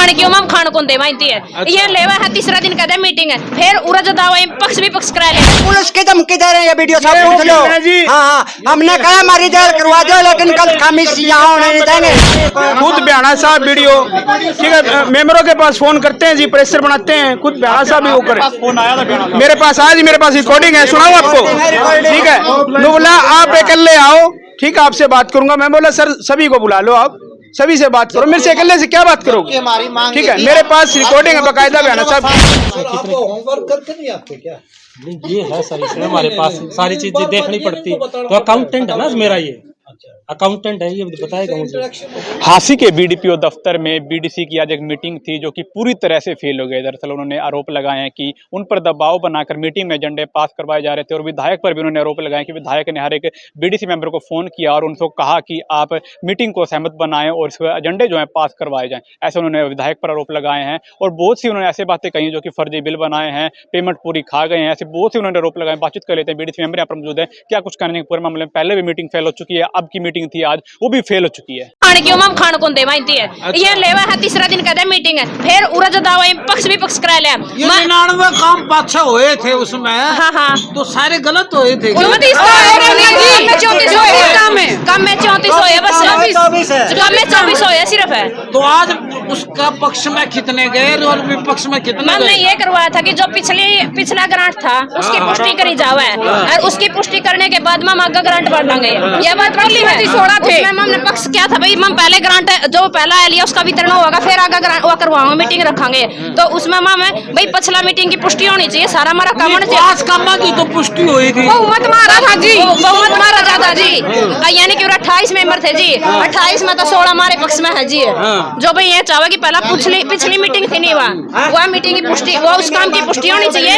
आने क्यों हम खान को दे मानती है। ये लेवा है तीसरा दिन कहते मीटिंग है, फिर उरा जो दावा पक्ष भी पक्ष करा ले। पुलिस की धमकी दे रहे हैं, ये वीडियो साहब पूछ लो। हाँ, हमने कहा हमारी जेल करवा दो, लेकिन कल खामिश यहाँ होने नहीं देंगे। खुद बयाना साहब वीडियो, ठीक है, मेंबरों के पास फोन करते हैं जी, प्रेशर बनाते हैं, खुद बयाना साहब भी वो करे। मेरे पास आज ही मेरे पास रिकॉर्डिंग है, सुनाऊं आपको? ठीक है, मैं बोला आप अकेले आओ, ठीक है, आपसे बात करूंगा। मैं बोला सर सभी को बुला लो, आप सभी से बात करो, मेरे से अकेले से क्या बात करोगे? ठीक है, मेरे पास रिकॉर्डिंग है बकायदा बयाना साहब। होमवर्क करके नहीं आते क्या? नहीं, ये है सर, इसमें हमारे पास सारी चीजें देखनी पड़ती। तो अकाउंटेंट है ना मेरा, ये अकाउंटेंट है, ये बताएगा मुझे। हांसी के बीडीपीओ दफ्तर में बीडीसी की आज एक मीटिंग थी जो कि पूरी तरह से फेल हो गई। दरअसल उन्होंने आरोप लगाए हैं कि उन पर दबाव बनाकर मीटिंग में एजेंडे पास करवाए जा रहे थे, और विधायक पर भी उन्होंने आरोप लगाए कि विधायक ने हर एक बीडीसी मेंबर को फोन किया और उनको कहा कि आप मीटिंग को सहमत बनाएं और इस एजेंडे जो है पास करवाए जाएं। ऐसे उन्होंने विधायक पर आरोप लगाए हैं, और बहुत सी उन्होंने ऐसी बातें कही जो कि फर्जी बिल बनाए हैं, पेमेंट पूरी खा गए हैं, ऐसे बहुत सी उन्होंने आरोप लगाए। बातचीत कर लेते हैं, बीडीसी मेंबर यहाँ पर मौजूद है, क्या कुछ करने के पूरे मामले में। पहले भी मीटिंग फेल हो चुकी है, अब की मीटिंग थी आज वो भी फेल हो चुकी है। आने क्यों हम खान को दे मानती है। ये लेवा है तीसरा दिन कहते मीटिंग है, फिर उरा जो दावा पक्ष भी पक्ष करा ले। 99 काम पाछा हुए थे उसमें। हाँ हाँ, तो सारे गलत हुए थे। कम में 34 होए, बस कम में 24 होए सिर्फ है। तो आज उसका पक्ष में कितने गए और विपक्ष में कितने? हमने ये करवाया था कि जो पिछला ग्रांट था उसकी पुष्टि करी जावे, और उसकी पुष्टि करने के बाद हम आगे ग्रांट बढ़ लेंगे। ये बात बोली है। हमने पक्ष क्या था भाई, हम पहले ग्रांट जो पहला लिया उसका वितरण होगा, फिर आगे ग्रांट वो करवाओगे, मीटिंग रखेंगे। तो उसमें हम भाई पिछला मीटिंग की पुष्टि होनी चाहिए, सारा हमारा काम होना चाहिए। आज काम की तो पुष्टि हुई थी, बहुमत मारा था जी, बहुमत मारा जाता जी, यानी कि 28 मेंबर थे जी, 28 में तो 16 हमारे पक्ष में है जी। जो भाई ये चाहे कि पहला पिछली मीटिंग थी नहीं वह मीटिंग की पुष्टि, वो उस काम की पुष्टि होनी चाहिए।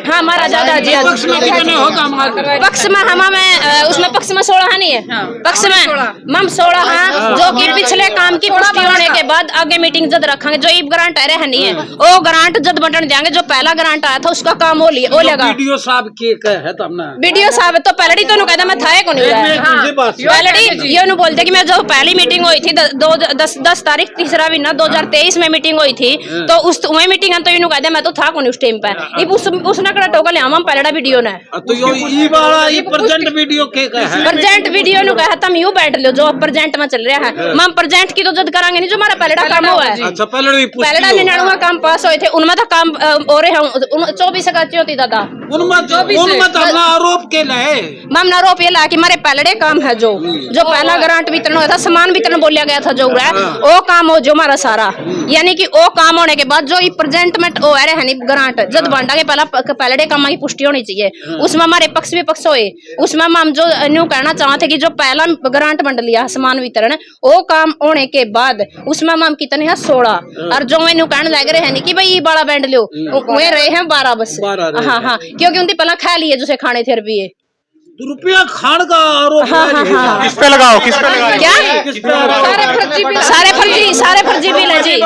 हाँ हमारा ज्यादा जी। पक्ष में कितने होगा हमारे? पक्ष में हमें उसमें पक्ष में 16 नहीं है, पक्ष में हम 16 हैं, जो कि पिछले काम की पुष्टि होने के बाद आगे मीटिंग जद रखेंगे। जो ग्रांट आ रहे नहीं है वो ग्रांट जद बटन देंगे, जो पहला ग्रांट आया था उसका काम हो लेगा। वीडियो साहब के है तब ना, वीडियो साहब तो पहले तो कहता मैं था को नहीं पहले ये बोलते कि मैं जो पहली मीटिंग हुई थी 10 तारीख तीसरा महीना 2023 में मीटिंग हुई थी, तो उस वही मीटिंग तो यूं कहते मैं तो था को नहीं उस टाइम पे। उसने कड़ा टोकल हम पहला वीडियो ने तो ये वाला ये प्रेजेंट वीडियो के है, प्रेजेंट वीडियो नु कहा तुम यूं बैठ लो जो प्रेजेंट में चल रहा है। हम प्रेजेंट की तो जद करांगे नहीं, जो हमारा पहला काम हुआ है। अच्छा, पहले 99 काम पास हुए थे, उनमें तो काम हो रहे हैं 24 का होती दादा, उनमें तो आरोप के लाए हम आरोप ये ला कि हमारे पहले काम है जो पहला ग्रांट वितरण हुआ था, सामान वितरण बोलिया गया था जो वो काम हो जो हमारा सारा, यानी कि वो काम होने के बाद जो प्रेजेंट में वो रहे है ग्रांट जद बांटा के पहले काम की पुष्टि होनी चाहिए, उसमें हमारे पक्ष भी पक्ष होए। उसमें हम जो न्यू कहना चाहते कि जो पहला ग्रांट बंट लिया सामान वितरण वो काम होने के बाद उसमें हम कितने हैं 16, और जो मैं न्यू कहने लग रहे हैं कि भाई बड़ा बैंड लो वे रहे हैं 12 बस। हाँ हाँ, क्योंकि उनकी पहला खा लिए जो खाने थे रुपये रुपया खान का आरोप। हाँ। किस पे लगाओ, किस पे लगाओ? क्या सारे फर्जी बिल है जी।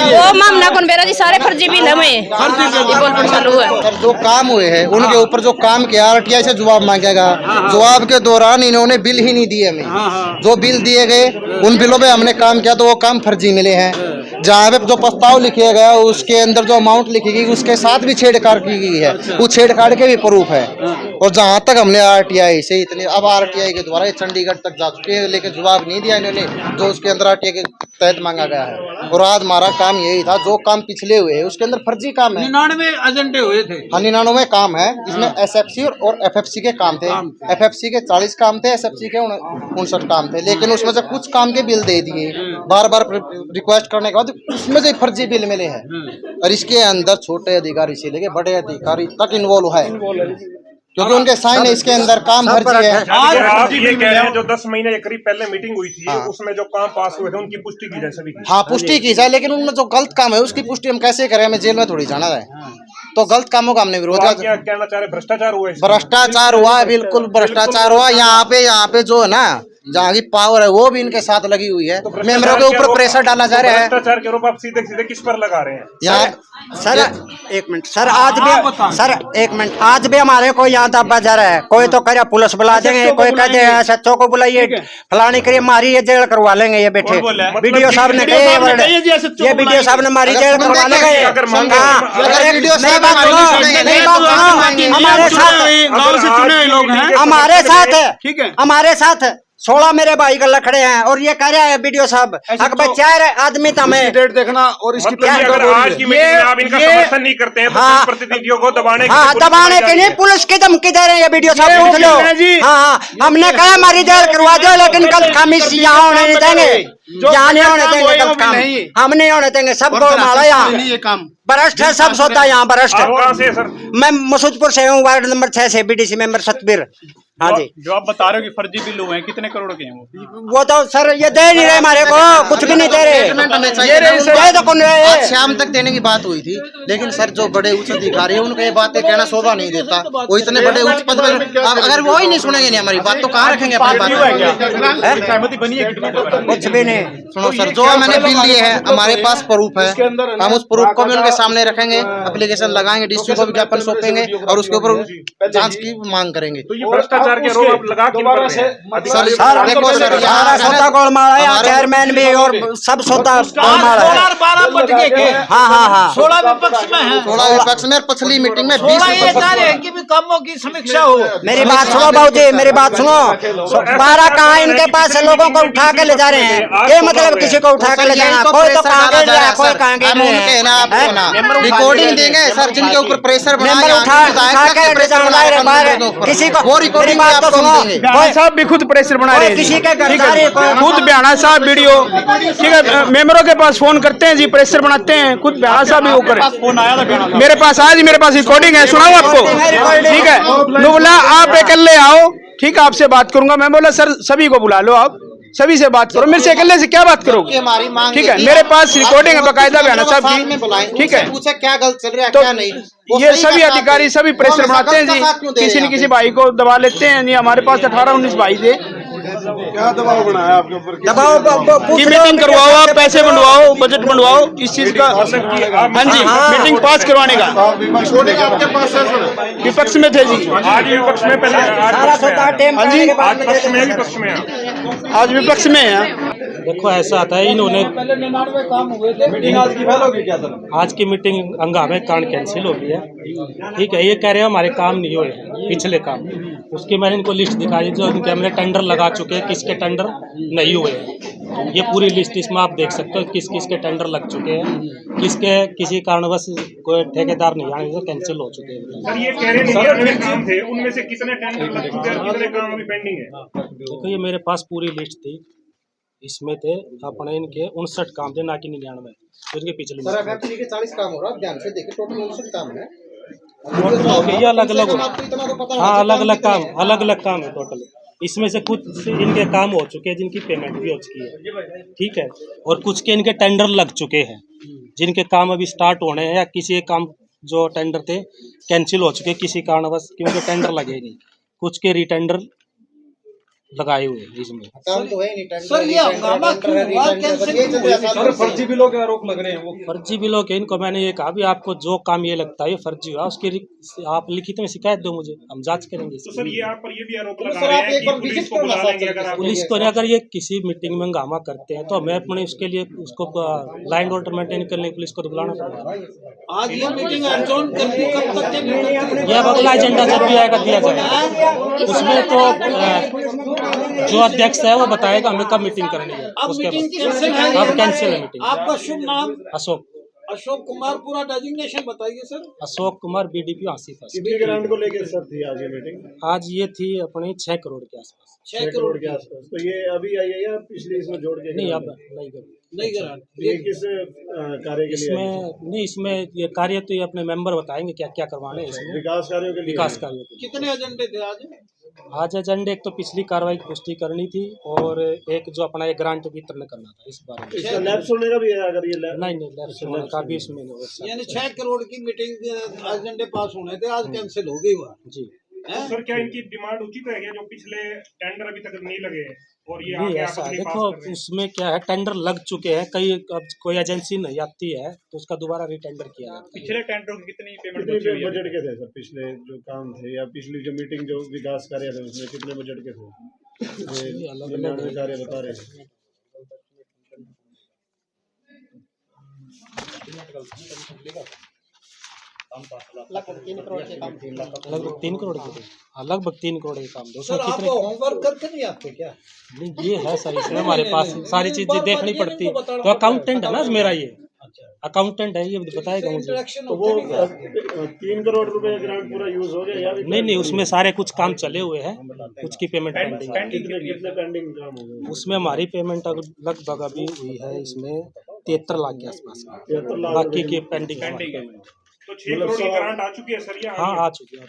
वो मामला कौन बेरा जी, सारे फर्जी बिल हमें चालू है। जो काम हुए हैं उनके ऊपर जो काम किया आरटीआई से जवाब मांगेगा। जवाब के दौरान इन्होंने बिल ही नहीं दिए हमें। जो बिल दिए गए उन बिलों पे हमने काम किया तो वो काम फर्जी मिले हैं। जहाँ पे जो प्रस्ताव लिखा गया उसके अंदर जो अमाउंट लिखी गई उसके साथ भी छेड़छाड़ की गई है, उस छेड़छाड़ के भी प्रूफ है। और जहाँ तक हमने आरटीआई से इतने अब आरटीआई के द्वारा चंडीगढ़ तक जा चुके हैं, लेकिन जवाब नहीं दिया इन्होंने जो उसके अंदर आरटीआई के तहत मांगा गया है। और आज हमारा काम यही था, जो काम पिछले हुए हैं उसके अंदर फर्जी काम है। 99 एजेंडे हुए थे। हाँ 99 काम है, जिसमें एसएफसी और एफएफसी के काम थे। एफएफसी के 40 काम थे, एसएफसी के 59 काम थे, लेकिन उसमें से कुछ काम के बिल दे दिए बार बार रिक्वेस्ट करने के बाद, उसमें से फर्जी बिल मिले हैं। और इसके अंदर छोटे अधिकारी से लेके बड़े अधिकारी तक इन्वॉल्व है, क्योंकि उनके साइन है इसके अंदर, काम फर्जी है। आप ये कह रहे हैं जो 10 महीने के करीब पहले मीटिंग हुई थी उसमें जो काम पास हुए थे उनकी पुष्टि की जाए सभी की। हाँ पुष्टि की जाए, लेकिन उनमें जो गलत काम है उसकी पुष्टि हम कैसे करें? हमें जेल में थोड़ी जाना है। तो गलत कामों का हमने विरोध किया। कहना चाह रहे भ्रष्टाचार हुआ है? भ्रष्टाचार हुआ है, बिल्कुल भ्रष्टाचार हुआ। यहाँ पे जो है ना जहाँ की पावर है वो भी इनके साथ लगी हुई है। मेंबरों के ऊपर प्रेशर डाला जा रहा है। भ्रष्टाचार के आरोप आप सीधे सीधे किस पर लगा रहे हैं? यहाँ सर एक मिनट सर, आज भी हमारे को यहाँ दबा जा रहा है। कोई तो करे पुलिस बुला देंगे, कोई कहते हैं सच्चों को बुलाइए, फलानी करिए, मारी ये जेल करवा लेंगे। ये बैठे वीडियो साहब ने कहे, ये वीडियो साहब ने मारी जेल करवा लेंगे। हमारे साथ 16 मेरे भाई गला खड़े हैं और ये कह रहे हैं वीडियो साहब अकबर 4 आदमी था। मैं देखना और इसकी अगर आज की मीटिंग में आप इनका समर्थन नहीं करते हैं तो प्रतिनिधियों को दबाने दबाने के लिए पुलिस की धमकी दे रहे हैं। ये वीडियो साहब पूछ लो। हाँ, हमने कहा हमारी जेल करवा दो, लेकिन कल खामिश यहाँ होने नहीं देंगे, यहाँ नहीं होने देंगे कल काम, हम नहीं होने देंगे। सब गोलमाला यहाँ भ्रष्ट है, सब सोता है यहाँ भ्रष्ट है। मैं मसूदपुर से हूँ, वार्ड नंबर 6 से, बीडीसी मेंबर सतबीर। हाँ जी, जो आप बता रहे हो कि फर्जी बिल हुए हैं, कितने करोड़ के हैं वो तो सर ये दे नहीं रहे हमारे को, कुछ भी नहीं दे रहे। तो कौन आज शाम तक देने की बात हुई थी, लेकिन सर जो बड़े उच्च अधिकारी है उनको ये बातें कहना शोभा नहीं देता। वो इतने बड़े उच्च पद पर अगर वो ही नहीं सुनेंगे नहीं हमारी बात, तो कहाँ रखेंगे अपनी बात? सहमति बनी है? कुछ भी नहीं। सुनो सर, जो मैंने बिल लिए है हमारे पास प्रूफ है, हम उस प्रूफ को भी उनके सामने रखेंगे, एप्लीकेशन लगाएंगे, डिस्ट्रिक्ट को विज्ञापन सौंपेंगे और उसके ऊपर जांच की मांग करेंगे। भ्रष्टाचार के आरोप लगा सर देखो सर, सारा सौदा गोलमाल है यहाँ, चेयरमैन भी और सब सौदा गोलमाल है। 12 बज गए। हाँ 16 विपक्ष में है। 16 विपक्ष में पिछली मीटिंग में 16 ये कह रहे हैं कि भी कामों की समीक्षा हो। मेरी बात सुनो बाबू जी, मेरी बात सुनो। 12 कहाँ इनके पास है, लोगों को उठा के ले जा रहे हैं। ये मतलब किसी को उठा के ले जाना, कोई तो कहाँ गए है, कोई कहाँ गए। रिकॉर्डिंग देंगे सर, जिनके ऊपर प्रेशर उठा के ले जाना किसी को। मेरी बात तो सुनो, भाई साहब भी खुद प्रेशर बना रहे हैं, किसी के घर खुद बिहाना साहब वीडियो, ठीक है, मेंबरों के पास फोन करते हैं जी, प्रेशर बनाते हैं, खुद बिहाना साहब भी वो करें। मेरे पास आज मेरे पास रिकॉर्डिंग है, सुनाओ आपको, ठीक है। नु बोला आप अकेले आओ, ठीक है, आपसे बात करूंगा। मैं बोला सर सभी को बुला लो, आप सभी से बात करो, मेरे से अकेले से क्या बात करोगे? ठीक है, मेरे पास रिकॉर्डिंग है बकायदा बिहाना साहब की, ठीक है। पूछे क्या गलत चल रहा है तो क्या नहीं, ये सभी अधिकारी सभी प्रेशर बनाते हैं जी, किसी न किसी भाई को दबा लेते हैं। नहीं, हमारे पास 18-19 भाई थे। क्या दबाव बनाया आपके ऊपर? दबाव की मीटिंग करवाओ, आप पैसे बंटवाओ, बजट बंटवाओ, इस चीज का। हाँ जी, मीटिंग पास करवाने का। आपके पास है सर? विपक्ष में थे जी, आज विपक्ष में, पहले हाँ जी, आज पक्ष में विपक्ष में आज विपक्ष में है। देखो ऐसा आता है, इन्होंने काम हुए थे, मीटिंग आज की फेल होगी क्या सर? आज की मीटिंग हंगामे के कारण कैंसिल हो गई है, ठीक है। ये कह रहे हैं हमारे काम नहीं हुए पिछले काम, उसकी मैंने इनको लिस्ट दिखाई जो इनके हमने टेंडर लगा चुके हैं, किसके टेंडर नहीं हुए हैं। ये पूरी लिस्ट इसमें आप देख सकते हो, किस किस के टेंडर लग चुके हैं, किसके किसी कारणवश कोई ठेकेदार नहीं आने से कैंसिल हो चुके हैं। सर ये कह रहे हैं काम थे, उनमें से कितने टेंडर लग चुके हैं, कितने काम अभी पेंडिंग है? देखो ये मेरे पास पूरी लिस्ट थी, इसमें थे अपने इनके 59 काम थे, ना कि 99 इनके पिछले। सर अभी के 40 काम हो रहा है, ध्यान से देखिए, टोटल 59 काम है। ये अलग अलग, हाँ अलग अलग काम है टोटल। इसमें से कुछ इनके काम हो चुके हैं जिनकी पेमेंट भी हो चुकी है, ठीक है, और कुछ के इनके टेंडर लग चुके हैं जिनके काम अभी स्टार्ट होने हैं, या किसी एक काम जो टेंडर थे कैंसिल हो चुके किसी कारणवश, क्योंकि टेंडर लगे नहीं, कुछ के रीटेंडर लगाए हुए हैं इसमें। काम तो है नहीं, टेंडर सर ये हंगामा क्यों हुआ, कैंसिल? फर्जी बिलों के आरोप लग रहे हैं वो। फर्जी बिलों के इनको मैंने ये कहा भी आपको जो काम ये लगता है ये फर्जी हुआ, उसकी आप लिखित में शिकायत दो मुझे, हम जांच करेंगे। तो सर ये आप पर ये भी आरोप लगा रहे हैं कि पुलिस को बुला लेंगे अगर आप पुलिस को अगर ये किसी मीटिंग में हंगामा करते हैं तो हमें अपने उसके लिए उसको लाइन ऑर्डर मेंटेन करने पुलिस को तो बुलाना पड़ेगा। आज ये मीटिंग एडजॉर्न कर दी, कब तक ये मीटिंग? यह अगला एजेंडा जब भी आएगा दिया जाएगा, उसमें तो जो अध्यक्ष है वो बताएगा हमें कब मीटिंग करनी है। अब उसके मीटिंग बाद कैंसिल है। अब कैंसिल है मीटिंग। आपका शुभ नाम? अशोक अशोक कुमार, पूरा डेजिग्नेशन बताइए सर। अशोक कुमार, बीडीपी आसिफ। कितनी ग्रांट को लेकर सर थी आज ये मीटिंग? आज ये थी अपनी 6 करोड़ के आसपास। 6 करोड़ के आसपास। तो ये अभी आई है या पिछली इसमें जोड़ के? नहीं, अब नहीं कर नहीं ग्रांट। ये किस कार्य के लिए? इसमें नहीं, इसमें ये कार्य तो ये अपने मेंबर बताएंगे क्या क्या करवाने हैं इसमें। विकास कार्यों के लिए? विकास कार्यों के लिए। कितने एजेंडे थे आज? आज एजेंडे एक तो पिछली कार्रवाई की पुष्टि करनी थी और एक जो अपना एक ग्रांट वितरण करना था इस बारे में। इसका लैप्स होने का भी है अगर ये नहीं लैप्स होने का भी इसमें नहीं। यानी 6 करोड़ की मीटिंग एजेंडे पास होने थे, आज कैंसिल हो गई हुआ जी। सर क्या इनकी डिमांड उचित है क्या, जो पिछले टेंडर अभी तक नहीं लगे और ये नहीं आगे आप ऐसा अपनी देखो, पास कर रहे हैं? उसमें क्या है, टेंडर लग चुके हैं कई, अब कोई एजेंसी नहीं आती है तो उसका दोबारा रिटेंडर किया जाता है। पिछले टेंडरों की कितनी पेमेंट कितने बची हुई है? बजट के थे सर पिछले जो काम थे, या पिछली जो मीटिंग जो विकास कार्य थे उसमें कितने बजट के थे? ये निर्माण कार्य बता रहे हैं। लगभग 3 करोड़ के थे। हाँ, लगभग 3 करोड़ के काम थे। उसमें कितने होमवर्क करके नहीं आते क्या? नहीं, ये है सर, इसमें हमारे पास सारी चीजें देखनी पड़ती, तो अकाउंटेंट है ना मेरा, ये अकाउंटेंट है, ये बताएगा मुझे। तो वो 3 करोड़ रुपए का ग्रांट पूरा यूज हो गया या अभी नहीं, उसमें सारे कुछ काम चले हुए हैं, कुछ की पेमेंट पेंडिंग है। कितने पेंडिंग काम हो गए? उसमें हमारी पेमेंट लगभग अभी हुई है इसमें 73 लाख के आसपास, 73 लाख बाकी की पेंडिंग है। तो 6 करोड़ की ग्रांट आ चुकी है सर, या हाँ, आ चुकी है।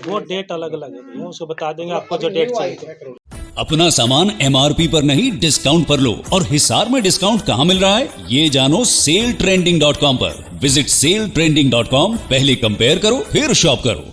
वो डेट अलग अलग है भैया, उसको बता देंगे आपको जो डेट चाहिए। अपना सामान MRP पर नहीं, डिस्काउंट पर लो। और हिसार में डिस्काउंट कहाँ मिल रहा है, ये जानो SaleTrending.com पर। विजिट SaleTrending.com, पहले कंपेयर करो फिर शॉप करो।